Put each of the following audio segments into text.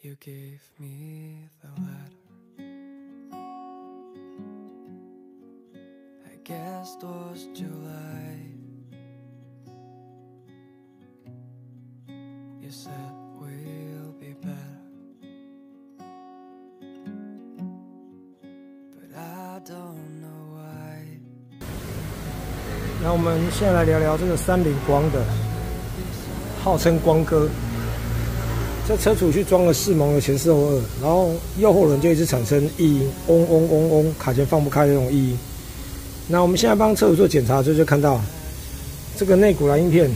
You gave me the letter. I guess it was July. You said we'll be better, but I don't know why. 那我们现在来聊聊这个三菱光的，号称光哥。这车主去装了4蒙的前4后2，然后右后轮就一直产生异音，嗡嗡嗡嗡，卡钳放不开的那种异音。那我们现在帮车主做检查之后，就看到这个内骨蓝印片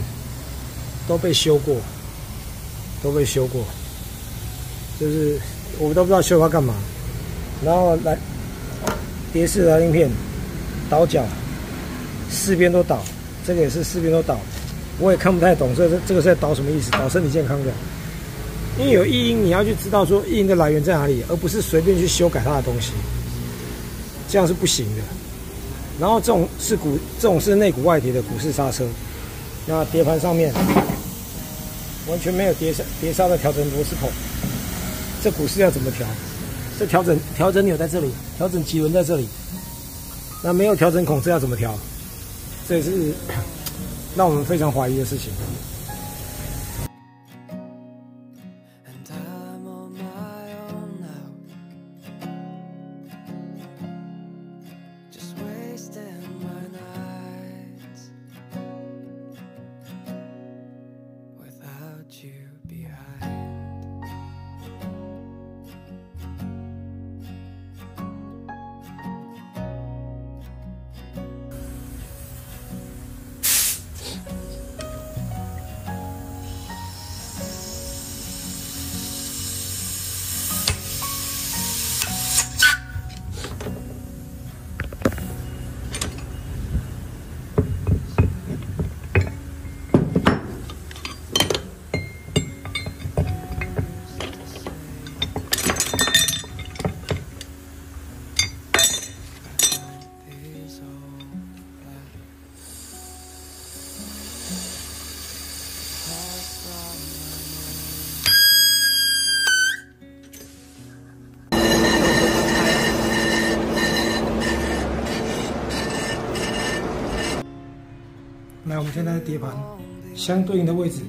都被修过，就是我们都不知道修它干嘛。然后来碟式蓝印片倒角4边都倒，这个也是4边都倒，我也看不太懂这个是在倒什么意思？倒身体健康的。因为有异音，你要去知道说异音的来源在哪里，而不是随便去修改它的东西，这样是不行的。然后这种是内骨外铁的鼓式刹车，那碟盘上面完全没有碟刹的调整螺丝孔，这鼓式要怎么调？这调整钮在这里，调整棘轮在这里，那没有调整孔，这要怎么调？这也是让我们非常怀疑的事情。来，我们现在碟盘相对应的位置，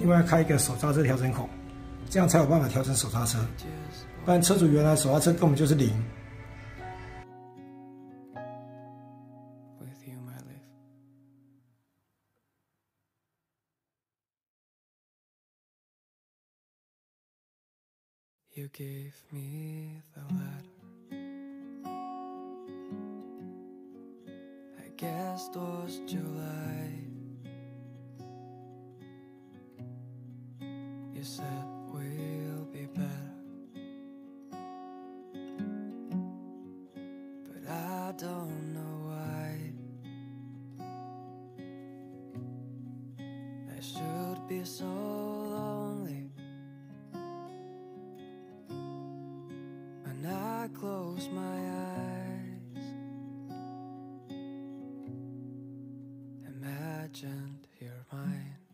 另外开一个手刹车调整孔，这样才有办法调整手刹车。不然车主原来手刹车根本就是0。You gave me the letter. I guess it was July. You said we'll be better, but I don't know why. I should be so lonely when I close my eyes. Imagined you're mine.